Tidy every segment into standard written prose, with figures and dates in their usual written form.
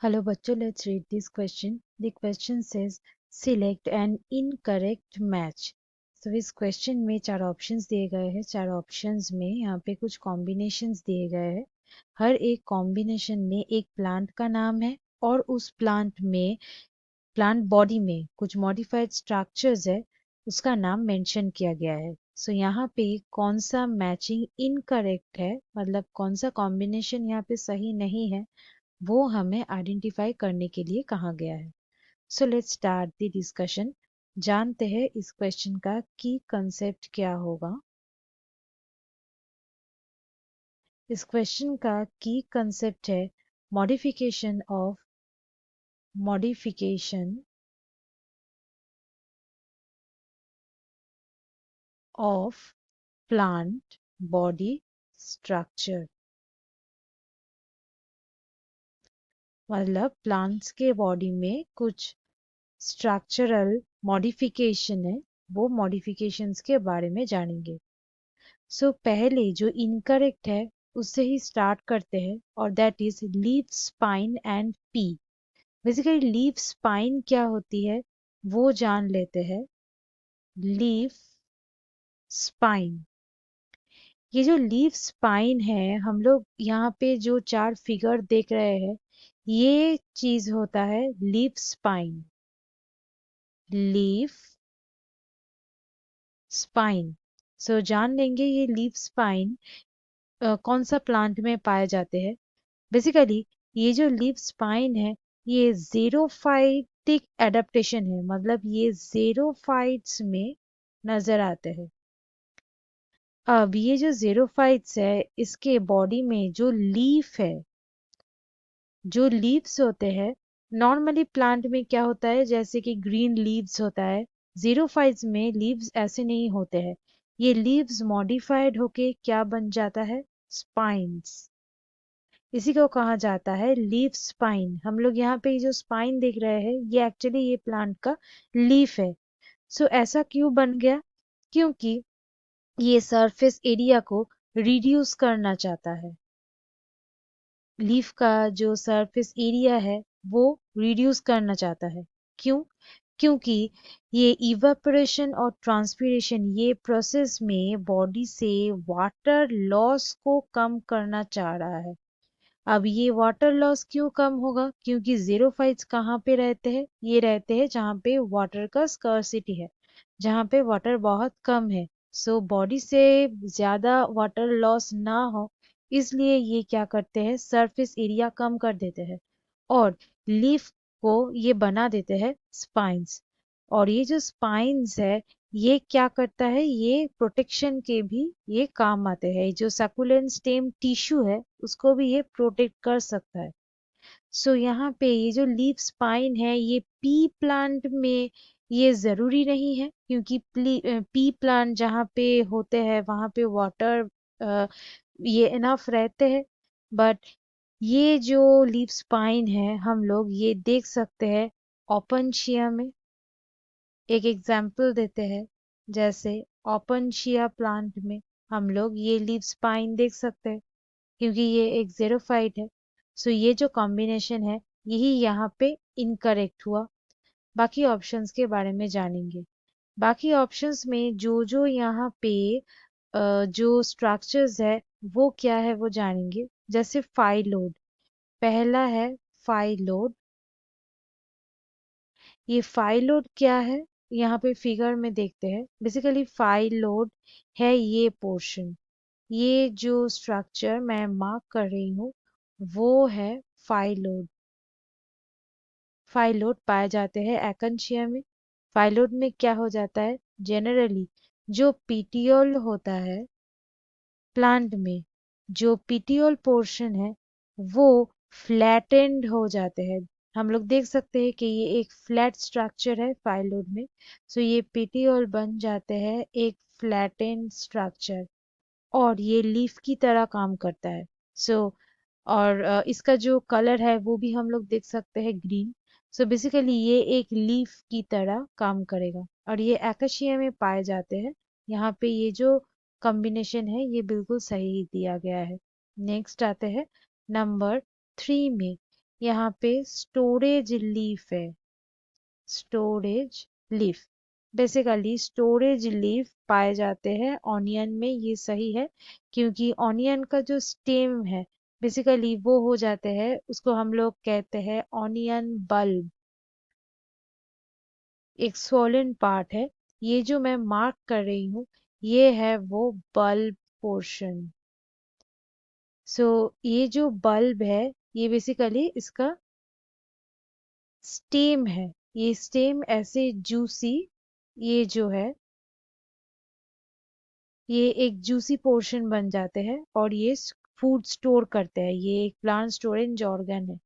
Hello बच्चों, let's read this question. The question says select an incorrect match. So इस question में चार options दिए गए हैं. चार options में यहाँ पे कुछ combinations दिए गए हैं. हर एक combination में एक plant का नाम है और उस plant में plant body में कुछ modified structures है, उसका नाम mention किया गया है. So यहाँ पे कौन सा matching incorrect है, मतलब कौन सा combination यहाँ पे सही नहीं है, वो हमें आइडेंटिफाई करने के लिए कहा गया है. So let's start the discussion. जानते हैं इस क्वेश्चन का की कंसेप्ट क्या होगा. इस क्वेश्चन का की कंसेप्ट है modification of plant body structure. मतलब प्लांट्स के बॉडी में कुछ स्ट्रक्चरल मॉडिफिकेशन है, वो मॉडिफिकेशंस के बारे में जानेंगे. सो पहले जो इनकरेक्ट है उससे ही स्टार्ट करते हैं और that is leaf spine and P. Basically leaf spine क्या होती है वो जान लेते हैं. लीफ स्पाइन, ये जो लीफ स्पाइन है, हम लोग यहाँ पे जो चार फिगर देख रहे हैं, ये चीज होता है leaf spine. Leaf spine. So जान लेंगे ये लीफ स्पाइन कौन सा प्लांट में पाए जाते हैं. बेसिकली ये जो लीफ स्पाइन है, ये ज़ेरोफाइटिक एडेप्टेशन है, मतलब ये ज़ेरोफाइट्स में नजर आते हैं. अब ये जो ज़ेरोफाइट्स है, इसके बॉडी में जो लीफ है, जो लीव्स होते हैं, नॉर्मली प्लांट में क्या होता है जैसे कि ग्रीन लीव्स होता है, ज़ेरोफाइट्स में लीव्स ऐसे नहीं होते हैं. ये लीव्स मॉडिफाइड होके क्या बन जाता है, स्पाइन्स. इसी को कहा जाता है लीफ स्पाइन. हम लोग यहाँ पे जो स्पाइन देख रहे हैं, ये एक्चुअली ये प्लांट का लीफ है. सो ऐसा क्यों बन गया, क्योंकि ये सरफेस एरिया को रिड्यूस करना चाहता है. लीफ का जो सरफेस एरिया है वो रिड्यूस करना चाहता है. क्यों, क्योंकि ये इवेपोरेशन और ट्रांसपिरेशन, ये प्रोसेस में बॉडी से वाटर लॉस को कम करना चाह रहा है. अब ये वाटर लॉस क्यों कम होगा, क्योंकि ज़ेरोफाइट्स कहाँ पे रहते हैं, ये रहते हैं जहाँ पे वाटर का स्कर्सिटी है, जहाँ पे वाटर बहुत कम है. सो बॉडी से ज्यादा वाटर लॉस ना हो, इसलिए ये क्या करते हैं, सरफेस एरिया कम कर देते हैं और लीफ को ये बना देते हैं स्पाइंस. और ये जो स्पाइंस है, ये क्या करता है, ये प्रोटेक्शन के भी ये काम आते हैं. जो सकुलेंट स्टेम टिश्यू है, उसको भी ये प्रोटेक्ट कर सकता है. सो यहाँ पे ये जो लीफ स्पाइन है, ये पी प्लांट में ये जरूरी नहीं है, क्योंकि पी प्लांट जहाँ पे होते हैं वहाँ पे वाटर ये इनफ रहते हैं. बट ये जो लीफ स्पाइन है, हम लोग ये देख सकते हैं ओपनशिया में. एक एग्जाम्पल देते हैं, जैसे ओपनशिया प्लांट में हम लोग ये लीफ स्पाइन देख सकते हैं, क्योंकि ये एक ज़ेरोफाइट है. सो ये जो कॉम्बिनेशन है, यही यहाँ पे इनकरेक्ट हुआ. बाकी ऑप्शंस के बारे में जानेंगे. बाकी ऑप्शंस में जो जो यहाँ पे जो स्ट्रक्चर्स है वो क्या है वो जानेंगे. जैसे फाइलोड, पहला है फाइलोड. ये फाइलोड क्या है, यहाँ पे फिगर में देखते हैं. बेसिकली फाइलोड है ये पोर्शन, ये जो स्ट्रक्चर मैं मार्क कर रही हूँ वो है फाइलोड. फाइलोड पाए जाते हैं एकन्शिया में. फाइलोड में क्या हो जाता है, जनरली जो पीटियोल होता है प्लांट में, जो पीटियोल पोर्शन है वो फ्लैटेंड हो जाते हैं. हम लोग देख सकते हैं कि ये एक फ्लैट स्ट्रक्चर है फाइलोड में. सो ये पीटियोल बन जाते हैं एक फ्लैटेंड स्ट्रक्चर, और ये लीफ की तरह काम करता है. सो और इसका जो कलर है वो भी हम लोग देख सकते हैं, ग्रीन. सो बेसिकली ये एक लीफ की तरह काम करेगा और ये एकाशिया में पाए जाते हैं. यहाँ पे ये जो कॉम्बिनेशन है ये बिल्कुल सही दिया गया है. नेक्स्ट आते हैं नंबर 3 में. यहाँ पे स्टोरेज लीफ है, storage leaf. Basically storage leaf पाए जाते हैं ऑनियन में, ये सही है, क्योंकि ऑनियन का जो स्टेम है बेसिकली वो हो जाते हैं, उसको हम लोग कहते हैं ऑनियन बल्ब, एक स्वोलन पार्ट है। ये जो मैं मार्क कर रही हूँ ये है वो बल्ब पोर्शन। सो ये जो बल्ब है ये बेसिकली इसका स्टेम है, ये स्टेम ऐसे जूसी, ये जो है ये एक जूसी पोर्शन बन जाते हैं और ये फूड स्टोर करते हैं, ये एक प्लांट स्टोरेज ऑर्गन है।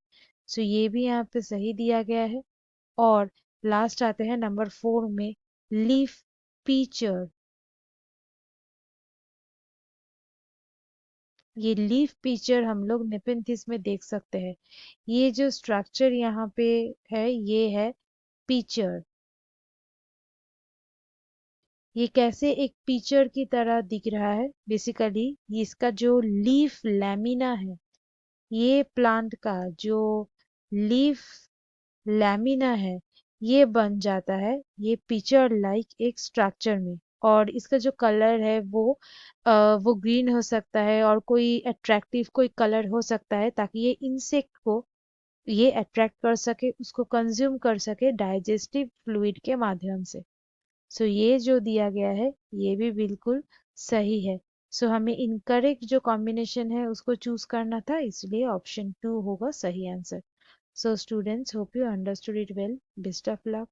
सो ये भी यहाँ पे सही दिया गया है। और लास्ट आते हैं नंबर 4 में, लीफ पीचर। ये लीफ पीचर हम लोग नेपेंथिस में देख सकते हैं। ये जो स्ट्रक्चर यहाँ पे है ये है पीचर। ये कैसे एक पीचर की तरह दिख रहा है, बेसिकली इसका जो लीफ लैमिना है, ये प्लांट का जो लीफ लैमिना है ये बन जाता है ये पिक्चर लाइक एक स्ट्रक्चर में। और इसका जो कलर है वो ग्रीन हो सकता है और कोई अट्रैक्टिव कोई कलर हो सकता है, ताकि ये इंसेक्ट को ये अट्रैक्ट कर सके, उसको कंज्यूम कर सके डाइजेस्टिव फ्लूइड के माध्यम से। सो ये जो दिया गया है ये भी बिल्कुल सही है। सो हमें इनकरेक्ट जो कॉम्बिनेशन है उसको चूज करना था, इसलिए ऑप्शन 2 होगा सही answer. So students, hope you understood it well. Best of luck.